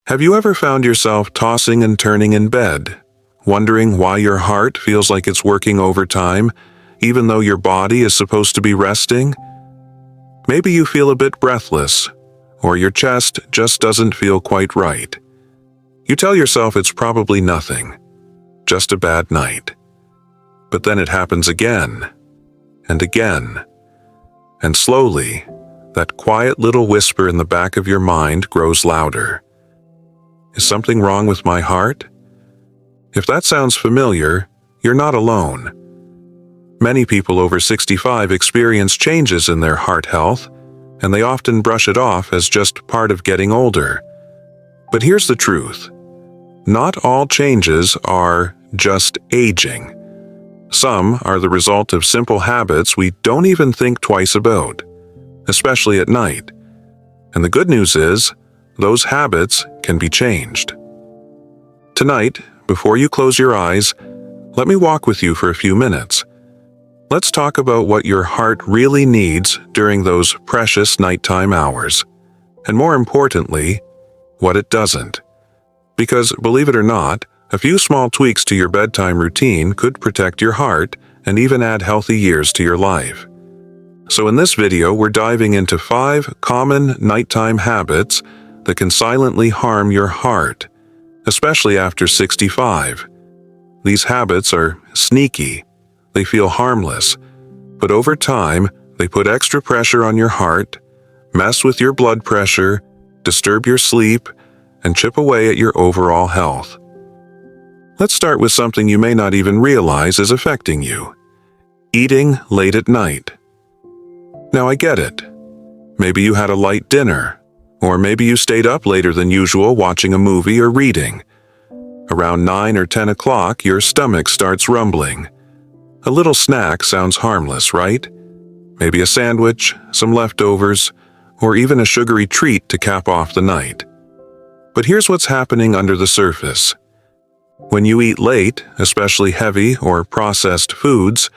Have you ever found yourself tossing and turning in bed, wondering why your heart feels like it's working overtime, even though your body is supposed to be resting? Maybe you feel a bit breathless, or your chest just doesn't feel quite right. You tell yourself it's probably nothing, just a bad night. But then it happens again, and again, and slowly, that quiet little whisper in the back of your mind grows louder. Is something wrong with my heart? If that sounds familiar, you're not alone. Many people over 65 experience changes in their heart health, and they often brush it off as just part of getting older. But here's the truth. Not all changes are just aging. Some are the result of simple habits we don't even think twice about, especially at night. And the good news is, those habits can be changed. Tonight, before you close your eyes, let me walk with you for a few minutes. Let's talk about what your heart really needs during those precious nighttime hours, and more importantly, what it doesn't. Because, believe it or not, a few small tweaks to your bedtime routine could protect your heart and even add healthy years to your life. So in this video, we're diving into 5 common nighttime habits that can silently harm your heart, especially after 65. These habits are sneaky. They feel harmless, but over time, they put extra pressure on your heart, mess with your blood pressure, disturb your sleep, and chip away at your overall health. Let's start with something you may not even realize is affecting you: eating late at night. Now I get it. Maybe you had a light dinner, or maybe you stayed up later than usual watching a movie or reading. Around 9 or 10 o'clock, your stomach starts rumbling. A little snack sounds harmless, right? Maybe a sandwich, some leftovers, or even a sugary treat to cap off the night. But here's what's happening under the surface. When you eat late, especially heavy or processed foods,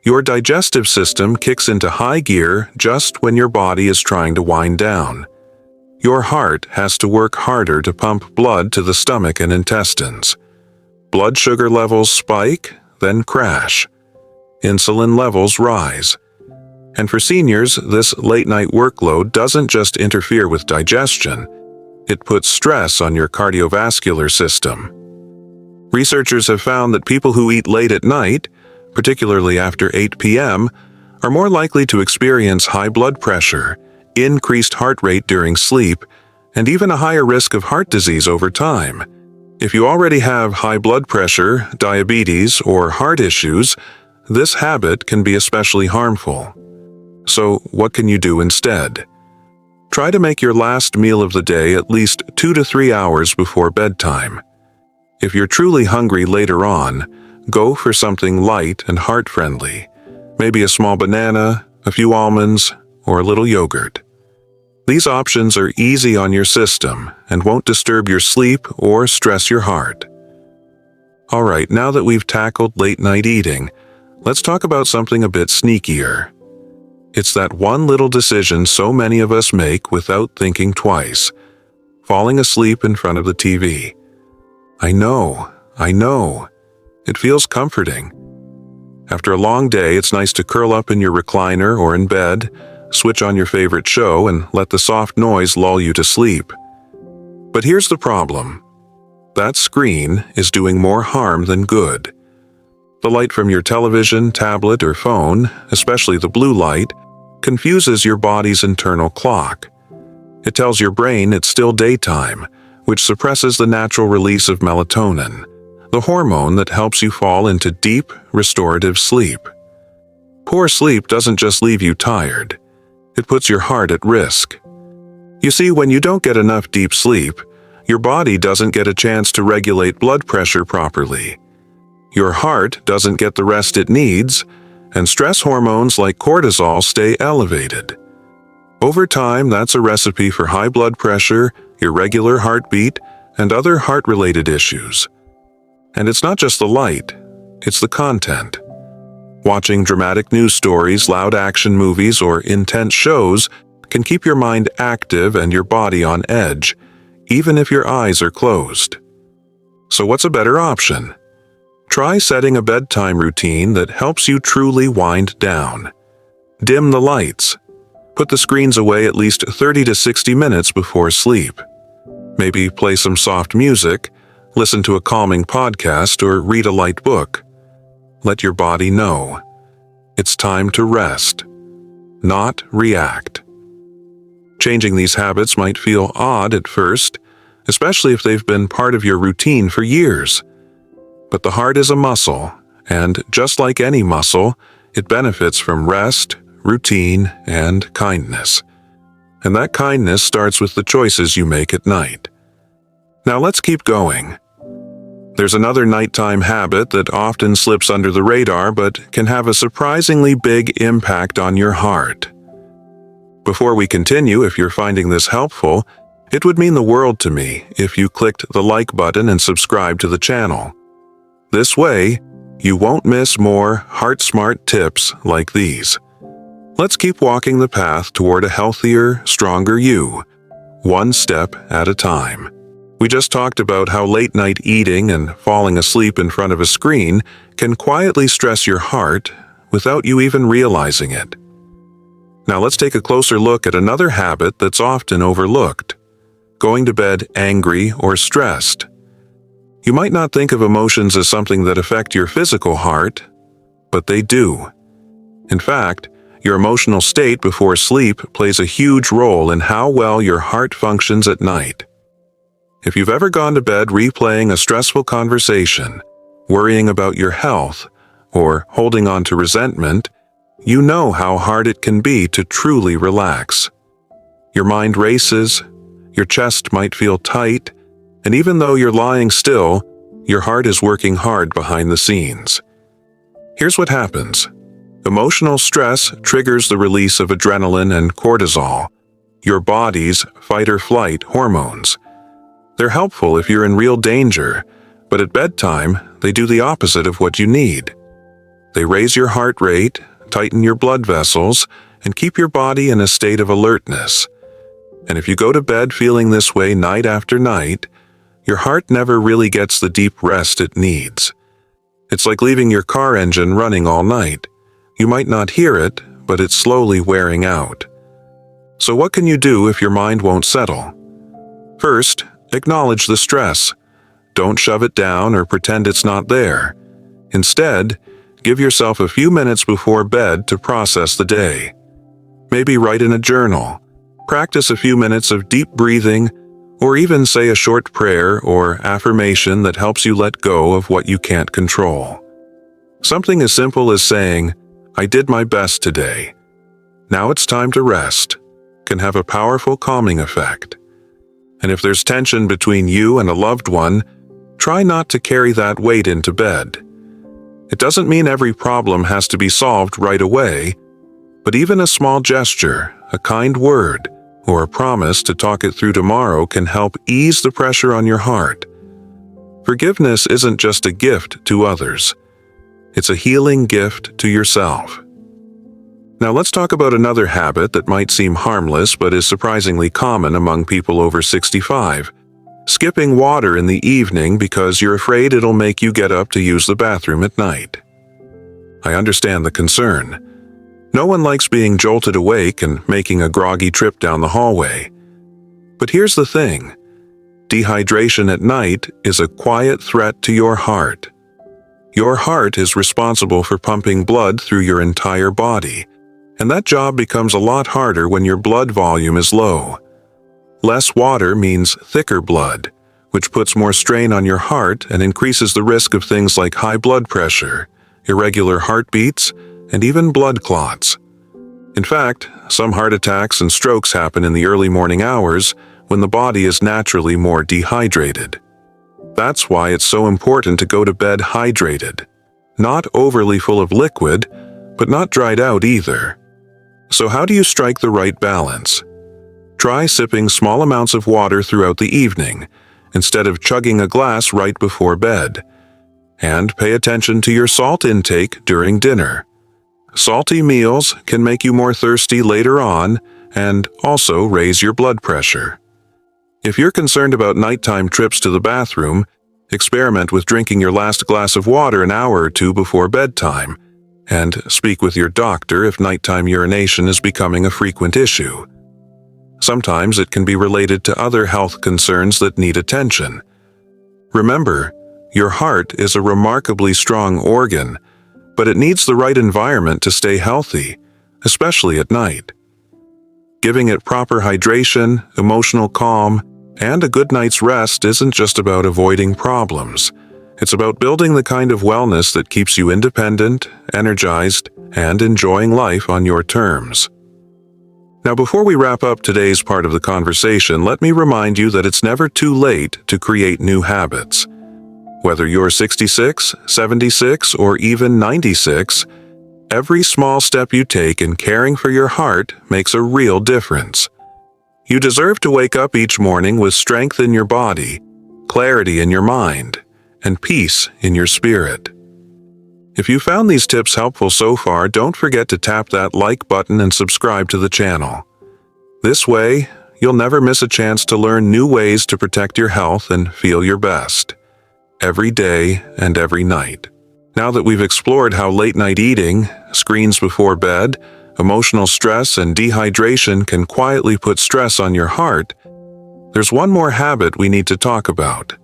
your digestive system kicks into high gear just when your body is trying to wind down. Your heart has to work harder to pump blood to the stomach and intestines. Blood sugar levels spike, then crash. Insulin levels rise. And for seniors, this late-night workload doesn't just interfere with digestion, it puts stress on your cardiovascular system. Researchers have found that people who eat late at night, particularly after 8 p.m., are more likely to experience high blood pressure, increased heart rate during sleep, and even a higher risk of heart disease over time. If you already have high blood pressure, diabetes, or heart issues, this habit can be especially harmful. So, what can you do instead? Try to make your last meal of the day at least 2 to 3 hours before bedtime. If you're truly hungry later on, go for something light and heart-friendly. Maybe a small banana, a few almonds, or a little yogurt. These options are easy on your system and won't disturb your sleep or stress your heart. All right, now that we've tackled late-night eating, let's talk about something a bit sneakier. It's that one little decision so many of us make without thinking twice: falling asleep in front of the TV. I know. It feels comforting. After a long day, it's nice to curl up in your recliner or in bed, switch on your favorite show, and let the soft noise lull you to sleep. But here's the problem. That screen is doing more harm than good. The light from your television, tablet, or phone, especially the blue light, confuses your body's internal clock. It tells your brain it's still daytime, which suppresses the natural release of melatonin, the hormone that helps you fall into deep, restorative sleep. Poor sleep doesn't just leave you tired. It puts your heart at risk. You see, when you don't get enough deep sleep, your body doesn't get a chance to regulate blood pressure properly. Your heart doesn't get the rest it needs, and stress hormones like cortisol stay elevated. Over time, that's a recipe for high blood pressure, irregular heartbeat, and other heart-related issues. And it's not just the light, it's the content. Watching dramatic news stories, loud action movies, or intense shows can keep your mind active and your body on edge, even if your eyes are closed. So what's a better option? Try setting a bedtime routine that helps you truly wind down. Dim the lights. Put the screens away at least 30 to 60 minutes before sleep. Maybe play some soft music, listen to a calming podcast, or read a light book. Let your body know. It's time to rest, not react. Changing these habits might feel odd at first, especially if they've been part of your routine for years. But the heart is a muscle, and just like any muscle, it benefits from rest, routine, and kindness. And that kindness starts with the choices you make at night. Now let's keep going. There's another nighttime habit that often slips under the radar but can have a surprisingly big impact on your heart. Before we continue, if you're finding this helpful, it would mean the world to me if you clicked the like button and subscribe to the channel. This way, you won't miss more heart-smart tips like these. Let's keep walking the path toward a healthier, stronger you, one step at a time. We just talked about how late-night eating and falling asleep in front of a screen can quietly stress your heart without you even realizing it. Now let's take a closer look at another habit that's often overlooked: going to bed angry or stressed. You might not think of emotions as something that affect your physical heart, but they do. In fact, your emotional state before sleep plays a huge role in how well your heart functions at night. If you've ever gone to bed replaying a stressful conversation, worrying about your health, or holding on to resentment, you know how hard it can be to truly relax. Your mind races, your chest might feel tight, and even though you're lying still, your heart is working hard behind the scenes. Here's what happens. Emotional stress triggers the release of adrenaline and cortisol, your body's fight-or-flight hormones. They're helpful if you're in real danger, but at bedtime, they do the opposite of what you need. They raise your heart rate, tighten your blood vessels, and keep your body in a state of alertness. And if you go to bed feeling this way night after night, your heart never really gets the deep rest it needs. It's like leaving your car engine running all night. You might not hear it, but it's slowly wearing out. So what can you do if your mind won't settle? First, acknowledge the stress. Don't shove it down or pretend it's not there. Instead, give yourself a few minutes before bed to process the day. Maybe write in a journal, practice a few minutes of deep breathing, or even say a short prayer or affirmation that helps you let go of what you can't control. Something as simple as saying, "I did my best today. Now it's time to rest," can have a powerful calming effect. And if there's tension between you and a loved one, try not to carry that weight into bed. It doesn't mean every problem has to be solved right away, but even a small gesture, a kind word, or a promise to talk it through tomorrow can help ease the pressure on your heart. Forgiveness isn't just a gift to others. It's a healing gift to yourself. Now let's talk about another habit that might seem harmless but is surprisingly common among people over 65. Skipping water in the evening because you're afraid it'll make you get up to use the bathroom at night. I understand the concern. No one likes being jolted awake and making a groggy trip down the hallway. But here's the thing. Dehydration at night is a quiet threat to your heart. Your heart is responsible for pumping blood through your entire body, and that job becomes a lot harder when your blood volume is low. Less water means thicker blood, which puts more strain on your heart and increases the risk of things like high blood pressure, irregular heartbeats, and even blood clots. In fact, some heart attacks and strokes happen in the early morning hours when the body is naturally more dehydrated. That's why it's so important to go to bed hydrated, not overly full of liquid, but not dried out either. So how do you strike the right balance? Try sipping small amounts of water throughout the evening, instead of chugging a glass right before bed. And pay attention to your salt intake during dinner. Salty meals can make you more thirsty later on and also raise your blood pressure. If you're concerned about nighttime trips to the bathroom, experiment with drinking your last glass of water an hour or two before bedtime, and speak with your doctor if nighttime urination is becoming a frequent issue. Sometimes it can be related to other health concerns that need attention. Remember, your heart is a remarkably strong organ, but it needs the right environment to stay healthy, especially at night. Giving it proper hydration, emotional calm, and a good night's rest isn't just about avoiding problems. It's about building the kind of wellness that keeps you independent, energized, and enjoying life on your terms. Now, before we wrap up today's part of the conversation, let me remind you that it's never too late to create new habits. Whether you're 66, 76, or even 96, every small step you take in caring for your heart makes a real difference. You deserve to wake up each morning with strength in your body, clarity in your mind, and peace in your spirit. If you found these tips helpful so far, don't forget to tap that like button and subscribe to the channel. This way, you'll never miss a chance to learn new ways to protect your health and feel your best, every day and every night. Now that we've explored how late-night eating, screens before bed, emotional stress, and dehydration can quietly put stress on your heart, there's one more habit we need to talk about.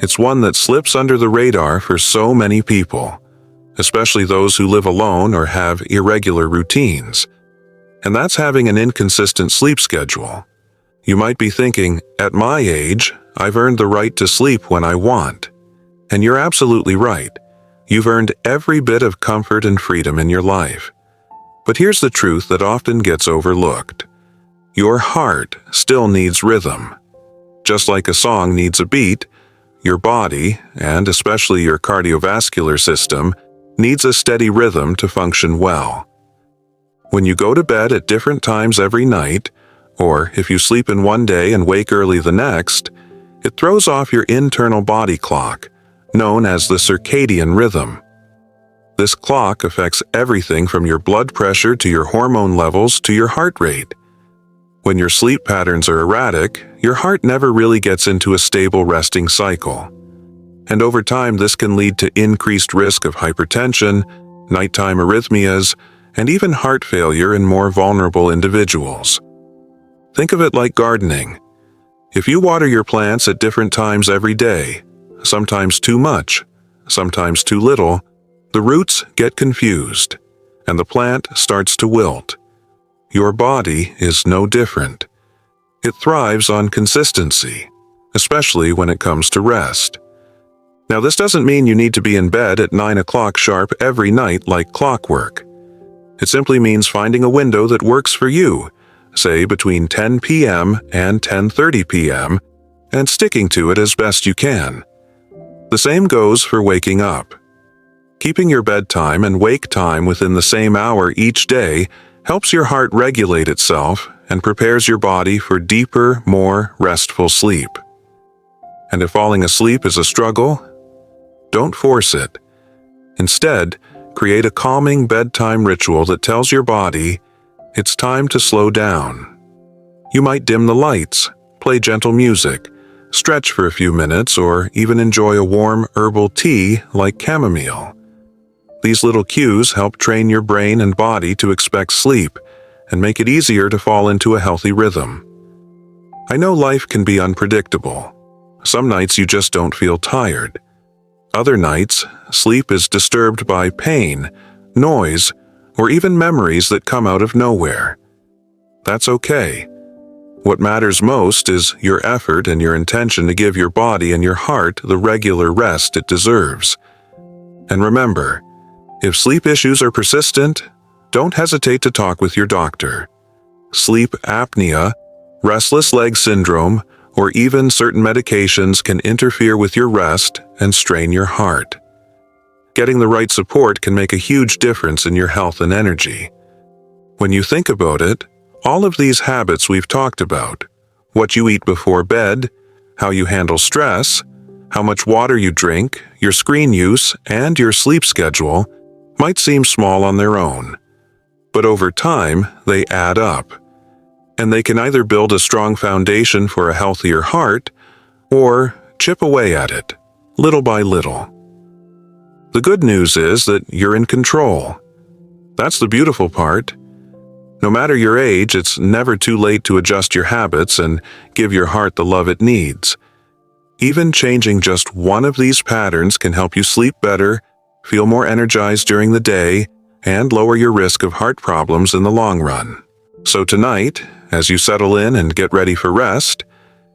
It's one that slips under the radar for so many people, especially those who live alone or have irregular routines. And that's having an inconsistent sleep schedule. You might be thinking, at my age, I've earned the right to sleep when I want. And you're absolutely right. You've earned every bit of comfort and freedom in your life. But here's the truth that often gets overlooked. Your heart still needs rhythm. Just like a song needs a beat, your body, and especially your cardiovascular system, needs a steady rhythm to function well. When you go to bed at different times every night, or if you sleep in one day and wake early the next, it throws off your internal body clock, known as the circadian rhythm. This clock affects everything from your blood pressure to your hormone levels to your heart rate. When your sleep patterns are erratic, your heart never really gets into a stable resting cycle. And over time, this can lead to increased risk of hypertension, nighttime arrhythmias, and even heart failure in more vulnerable individuals. Think of it like gardening. If you water your plants at different times every day, sometimes too much, sometimes too little, the roots get confused, and the plant starts to wilt. Your body is no different. It thrives on consistency, especially when it comes to rest. Now, this doesn't mean you need to be in bed at 9 o'clock sharp every night like clockwork. It simply means finding a window that works for you, say between 10 p.m. and 10:30 p.m., and sticking to it as best you can. The same goes for waking up. Keeping your bedtime and wake time within the same hour each day helps your heart regulate itself and prepares your body for deeper, more restful sleep. And if falling asleep is a struggle, don't force it. Instead, create a calming bedtime ritual that tells your body it's time to slow down. You might dim the lights, play gentle music, stretch for a few minutes, or even enjoy a warm herbal tea like chamomile. These little cues help train your brain and body to expect sleep and make it easier to fall into a healthy rhythm. I know life can be unpredictable. Some nights you just don't feel tired. Other nights, sleep is disturbed by pain, noise, or even memories that come out of nowhere. That's okay. What matters most is your effort and your intention to give your body and your heart the regular rest it deserves. And remember, if sleep issues are persistent, don't hesitate to talk with your doctor. Sleep apnea, restless leg syndrome, or even certain medications can interfere with your rest and strain your heart. Getting the right support can make a huge difference in your health and energy. When you think about it, all of these habits we've talked about, what you eat before bed, how you handle stress, how much water you drink, your screen use, and your sleep schedule, might seem small on their own. But over time, they add up. And they can either build a strong foundation for a healthier heart or chip away at it, little by little. The good news is that you're in control. That's the beautiful part. No matter your age, it's never too late to adjust your habits and give your heart the love it needs. Even changing just one of these patterns can help you sleep better, feel more energized during the day, and lower your risk of heart problems in the long run. So tonight, as you settle in and get ready for rest,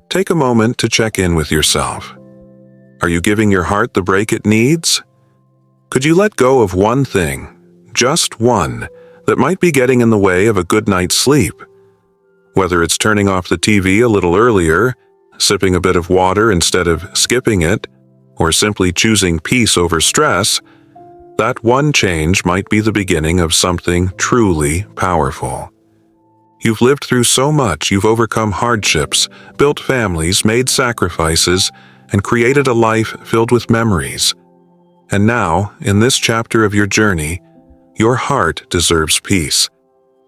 take a moment to check in with yourself. Are you giving your heart the break it needs? Could you let go of one thing, just one, that might be getting in the way of a good night's sleep? Whether it's turning off the TV a little earlier, sipping a bit of water instead of skipping it, or simply choosing peace over stress, that one change might be the beginning of something truly powerful. You've lived through so much, you've overcome hardships, built families, made sacrifices, and created a life filled with memories. And now, in this chapter of your journey, your heart deserves peace.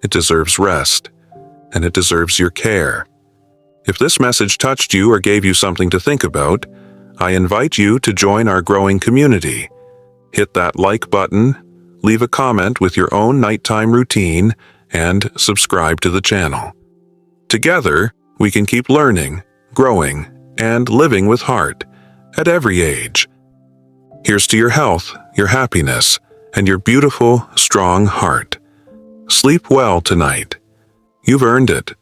It deserves rest, and it deserves your care. If this message touched you or gave you something to think about, I invite you to join our growing community. Hit that like button, leave a comment with your own nighttime routine, and subscribe to the channel. Together, we can keep learning, growing, and living with heart at every age. Here's to your health, your happiness, and your beautiful, strong heart. Sleep well tonight. You've earned it.